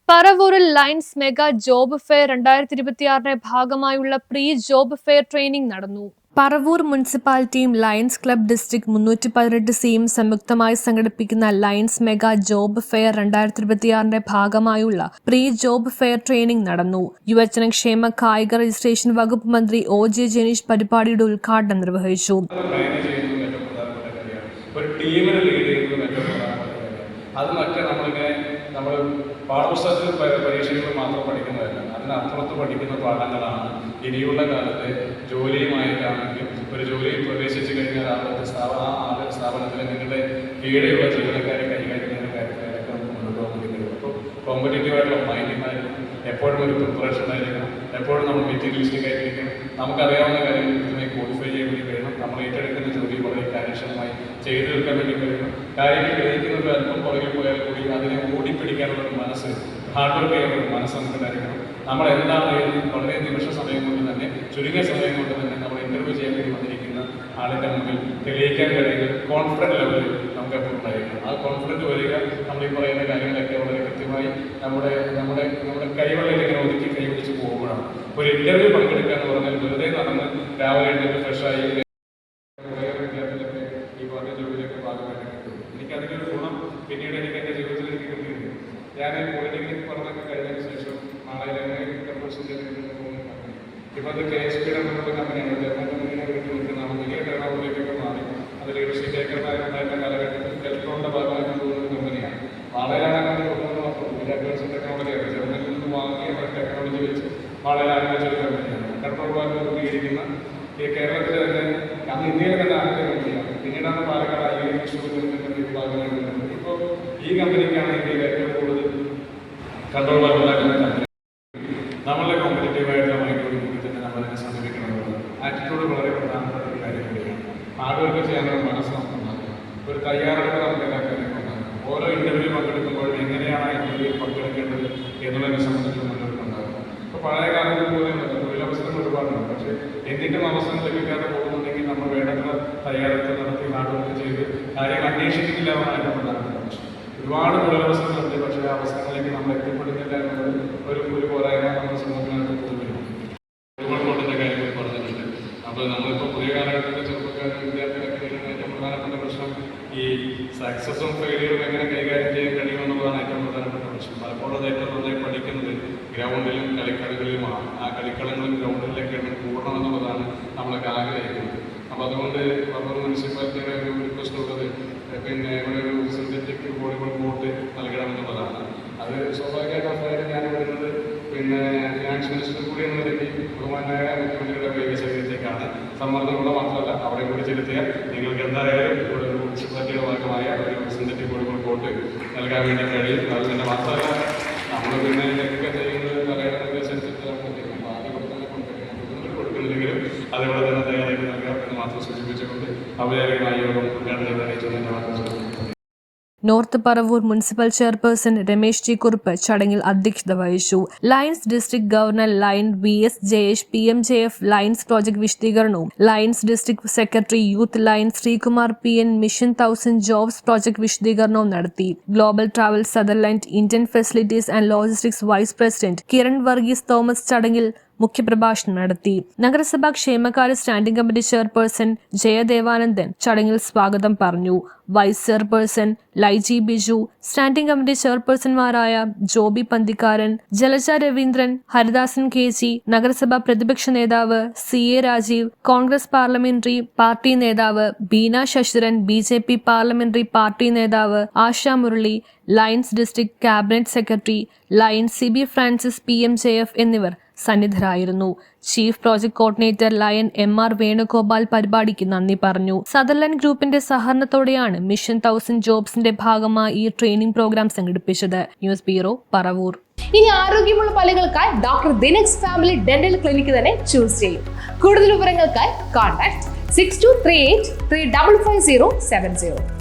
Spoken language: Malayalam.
പറവൂരിൽ ലയൺസ് മെഗാ ജോബ് ഫെയർ 2026 ഭാഗമായുള്ള പ്രീ ജോബ് ഫെയർ ട്രെയിനിംഗ് നടന്നു. പറവൂർ മുനിസിപ്പാലിറ്റിയും ലയൺസ് ക്ലബ് ഡിസ്ട്രിക്ട് 318 സിയും സംയുക്തമായി സംഘടിപ്പിക്കുന്ന ലയൺസ് മെഗാ ജോബ് ഫെയർ 2026 ഭാഗമായുള്ള പ്രീ ജോബ് ഫെയർ ട്രെയിനിംഗ് നടന്നു. യുവജനക്ഷേമ കായിക രജിസ്ട്രേഷൻ വകുപ്പ് മന്ത്രി OJ ജനീഷ് പരിപാടിയുടെ ഉദ്ഘാടനം നിർവഹിച്ചു. നമ്മൾ പാഠപുസ്തകത്തിൽ പരീക്ഷകൾ മാത്രം പഠിക്കുന്നതല്ല, അതിനപ്പുറത്ത് പഠിക്കുന്ന പാഠങ്ങളാണ് ഇനിയുള്ള കാലത്ത് ജോലിയുമായിട്ടാണെങ്കിൽ ഒരു ജോലിയിൽ പ്രവേശിച്ചു കഴിഞ്ഞാൽ ആ സ്ഥാപനത്തിൽ നിങ്ങളുടെ കീഴെയുള്ള ജീവനക്കാരെ കൈകാര്യം ചെയ്യുന്ന കാര്യത്തിലൊക്കെ നമുക്ക് മുന്നോട്ട് പോകാൻ വേണ്ടി അപ്പോൾ കോമ്പറ്റേറ്റീവായിട്ടുള്ള മൈൻഡിങ്ങായിരിക്കണം, എപ്പോഴും ഒരു പ്രിപ്പറേഷൻ ആയിരിക്കണം, എപ്പോഴും നമ്മൾ മെറ്റീരിയലിസ്റ്റിക് ആയിരിക്കണം. നമുക്കറിയാവുന്ന കാര്യങ്ങൾ കൃത്യമായി ക്വാളിഫൈ ചെയ്യാൻ വേണ്ടി കഴിയണം. നമ്മൾ ഏറ്റെടുക്കുന്ന ജോലി വളരെ കാര്യക്ഷമമായി ചെയ്തു തീർക്കാൻ വേണ്ടി കഴിയണം. കാര്യങ്ങൾ ഗ്രഹിക്കുന്നത് അല്പം പുറകിൽ പോയാൽ കൂടി അതിനെ ഓടിപ്പിടിക്കാനുള്ള ഒരു മനസ്സ്, ഹാർഡ് വർക്ക് ചെയ്യാനുള്ള ഒരു മനസ്സ് നമുക്കുണ്ടായിരിക്കണം. നമ്മൾ എന്താണ് വളരെ നിമിഷ സമയം കൊണ്ട് തന്നെ, ചുരുങ്ങിയ സമയം കൊണ്ട് തന്നെ നമ്മൾ ഇൻ്റർവ്യൂ ചെയ്യാൻ വേണ്ടി വന്നിരിക്കുന്ന ആളിൻ്റെ മുമ്പിൽ തെളിയിക്കാൻ കഴിയുന്ന കോൺഫിഡൻറ്റ് ലെവൽ നമുക്ക് എപ്പോഴും ഉണ്ടായിരിക്കണം. ആ കോൺഫിഡൻറ്റ് വരിക നമ്മൾ ഈ പറയുന്ന കാര്യങ്ങളൊക്കെ വളരെ കൃത്യമായി നമ്മുടെ നമ്മുടെ നമ്മുടെ കൈവെള്ളയിൽ ഇങ്ങനെ ഒതുക്കി കൈപിടിച്ച് പോകുമ്പോഴാണ്. ഒരു ഇൻ്റർവ്യൂ പങ്കെടുക്കുക എന്ന് പറഞ്ഞാൽ വെറുതെ നടന്ന് രാവിലെ എഴുന്നേറ്റ് ഫ്രഷായി ജോലിയിലേക്ക് ഭാഗമായിട്ട് കിട്ടും. എനിക്കതിനൊരു ഗുണം പിന്നീട് എനിക്ക് എൻ്റെ ജീവിതത്തിലേക്ക് കിട്ടിയിട്ടുണ്ട്. ഞാൻ പോളിടെക്നിക് പഠനമൊക്കെ കഴിഞ്ഞതിന് ശേഷം നാളെ ഇപ്പോൾ അത് KSPയുടെ എന്നുള്ള കമ്പനിയാണ്. ജർമ്മൻ കമ്പനിയെ വിട്ടു നിൽക്കുന്നതാണ്. വലിയ എറണാകുളത്തേക്കൊക്കെ മാറി അത് ലീഡർഷിപ്പ് ഉണ്ടായിരുന്ന കാലഘട്ടത്തിൽ ടെലികോമിൻ്റെ ഭാഗമായിട്ട് പോകുന്ന ഒരു കമ്പനിയാണ്. വാളയിലാണ് അങ്ങനെ കൊണ്ടുവന്ന് മാത്രം അഡ്വാൻസ് ടെക്നോളജിയാണ്. ജർമ്മനിൽ നിന്ന് വാങ്ങി അവർ ടെക്നോളജി വെച്ച് വാളയിൽ ആരംഭിച്ചൊരു കമ്പനിയാണ്. കൺട്രോൾ ഭാഗം രൂപീകരിക്കുന്ന ഈ കേരളത്തിൽ തന്നെ അന്ന് ഇന്ത്യയിൽ തന്നെ ആദ്യത്തെ കമ്പനിയാണ്. പിന്നീടാണ് പാലക്കാട് IIT ഭാഗമായിട്ട് വരുന്നത്. ഇപ്പോൾ ഈ കമ്പനിക്കാണ് ഇന്ത്യയിൽ ഏറ്റവും കൂടുതൽ കൺട്രോൾ ഭാഗം ഉണ്ടാക്കുന്ന കമ്പനി. നമ്മളുടെ കോമ്പറ്റേറ്റീവായിട്ടുള്ള മൈൻഡോട് കൂടി തന്നെ നമ്മളതിനെ സമീപിക്കണമെന്നുള്ളത് ആറ്റിറ്റ്യൂഡ് വളരെ പ്രധാനപ്പെട്ട ഒരു കാര്യം കൂടിയാണ്. ഹാർഡ് വർക്ക് ചെയ്യാനുള്ള മനസ്സ് നമുക്കുണ്ടാകും, ഒരു തയ്യാറെടുപ്പ് നമുക്ക് എല്ലാ കാര്യങ്ങളും ഉണ്ടാകും. ഓരോ ഇൻ്റർവ്യൂ പങ്കെടുക്കുമ്പോഴും എങ്ങനെയാണ് ആ ഇൻ്റർവ്യൂ പങ്കെടുക്കേണ്ടത് എന്നുള്ളതിനെ സംബന്ധിച്ച് മുന്നോട്ടുണ്ടാകും. ഇപ്പോൾ പഴയ കാലത്ത് പോലെ തൊഴിലവസരങ്ങൾ ഒരുപാടുണ്ട്. പക്ഷേ എന്തിനും അവസരം ലഭിക്കാതെ പോകുന്നുണ്ടെങ്കിൽ നമ്മൾ വേണ്ടത്ര തയ്യാറെടുപ്പ് നടത്തി ഹാർഡ് വർക്ക് ചെയ്ത് കാര്യങ്ങൾ അന്വേഷിക്കുന്നില്ല എന്നാണ് ഏറ്റവും പ്രധാനപ്പെട്ട പ്രശ്നം. ഒരുപാട് തൊഴിലവസരങ്ങളുണ്ട്, പക്ഷേ ആ അവസരങ്ങളിലേക്ക് നമ്മൾ എത്തിപ്പെടുന്നില്ല എന്നുള്ളത് ഒരു പോരായ്മ നമ്മുടെ സമൂഹത്തിനകത്ത് തോന്നുന്നു. ഒരുപാട് കൊണ്ടുള്ള കാര്യങ്ങൾ പറഞ്ഞിട്ടുണ്ട്. അപ്പോൾ നമ്മളിപ്പോൾ പുതിയ കാലഘട്ടത്തിലെ ചെറുപ്പക്കാരും വിദ്യാർത്ഥികളൊക്കെ നേരിടുന്ന ഏറ്റവും പ്രധാനപ്പെട്ട പ്രശ്നം ഈ സക്സസും ഫെയിലിയറും എങ്ങനെ കൈകാര്യം ചെയ്യാൻ കഴിയുമെന്നുള്ളതാണ് ഏറ്റവും പ്രധാനപ്പെട്ട പ്രശ്നം. പലപ്പോഴും അത് ഏറ്റവും നന്നായി പഠിക്കുന്നത് ഗ്രൗണ്ടിലും കളിക്കളങ്ങളിലുമാണ്. ആ കളിക്കളങ്ങളും ഗ്രൗണ്ടിലേക്കാണ് കൂടണമെന്നുള്ളതാണ് നമ്മളൊക്കെ ആഗ്രഹിക്കുന്നത്. അപ്പോൾ അതുകൊണ്ട് പറവൂർ മുനിസിപ്പാലിറ്റിയുടെ ഒരു റിക്വസ്റ്റ് ഉള്ളത് പിന്നെ ഇവിടെ ഒരു സിന്തറ്റിക് വോളിബോൾ കോർട്ട് നൽകണമെന്നുള്ളതാണ്. അത് സ്വാഭാവികമായിട്ട് ഞാൻ വരുന്നത് പിന്നെ ഫിനാൻസ് മിനിസ്റ്റർ കൂടി എന്ന നിലയ്ക്ക് ബഹുമാനായ മുഖ്യമന്ത്രിയുടെ വൈദ്യശരീരത്തേക്കാണ്. സമ്മർദ്ദമുള്ള മാത്രമല്ല, അവിടെ കൂടി ചെലുത്തിയാൽ നിങ്ങൾക്ക് എന്തായാലും ഇവിടെ ഒരു മുനിസിപ്പാലിറ്റിയുടെ ഭാഗമായ ഒരു സിന്തറ്റിക് വോളിബോൾ കോർട്ട് നൽകാൻ വേണ്ടി കഴിയും. അത് തന്നെ മാത്രമല്ല, നമ്മൾ പിന്നെ ഇതൊക്കെ ചെയ്യുന്നത് തലയുടെ നിർദ്ദേശിച്ചിട്ട് ആദ്യം കൊടുക്കുന്നില്ലെങ്കിലും അതേപോലെ തന്നെ തയ്യാറാക്കി നൽകാം എന്ന് മാത്രം സൂചിപ്പിച്ചുകൊണ്ട് ഔപചാരികമായി യോഗം ഉദ്ഘാടനം അറിയിച്ചുകൊണ്ട് മാത്രം. North Paravur municipal chairperson Ramesh G. Kurup ചടങ്ങിൽ അധ്യക്ഷത വഹിച്ചു. Lions district governor Lion VS Jayesh PMJF Lions project വിശദീകരണവും Lions district secretary youth Lions Sreekumar PN mission 1000 jobs project വിശദീകരണവും നടത്തി. Global travel Sutherland Indian facilities and logistics vice president Kiran Varghese Thomas ചടങ്ങിൽ മുഖ്യപ്രഭാഷണം നടത്തി. നഗരസഭാ ക്ഷേമകാര്യ സ്റ്റാൻഡിംഗ് കമ്മിറ്റി ചെയർപേഴ്സൺ ജയദേവാനന്ദൻ ചടങ്ങിൽ സ്വാഗതം പറഞ്ഞു. Vice chairperson Laiji Biju, standing committee ചെയർപേഴ്സൺമാരായ ജോബി പന്തിക്കാരൻ, ജലജ രവീന്ദ്രൻ, ഹരിദാസൻ KG, നഗരസഭാ പ്രതിപക്ഷ നേതാവ് CA Rajeev, Congress parliamentary party നേതാവ് Beena Sasidharan, BJP parliamentary party നേതാവ് Asha Murali, Lions district cabinet secretary Lion CB Francis PMJF എന്നിവർ സന്നിധരായിരുന്നു. Chief project coordinator Lion MR Venugopal പരിപാടിക്ക് നന്ദി പറഞ്ഞു. സദർലൻഡ് ഗ്രൂപ്പിന്റെ സഹകരണത്തോടെയാണ് മിഷൻ 1000 ജോബ്സിന്റെ ഭാഗമായി ഈ ട്രെയിനിംഗ് പ്രോഗ്രാം സംഘടിപ്പിച്ചത്. News bureau, Paravur. ഇനി ആരോഗ്യമുള്ള പല്ലുകൾക്കായി ഡോക്ടർ ദിനക്സ് ഫാമിലി ഡെന്റൽ ക്ലിനിക്ക് തന്നെ ചൂസ് ചെയ്യും. കൂടുതൽ വിവരങ്ങൾക്കായി കോൺടാക്ട് 6238 355070.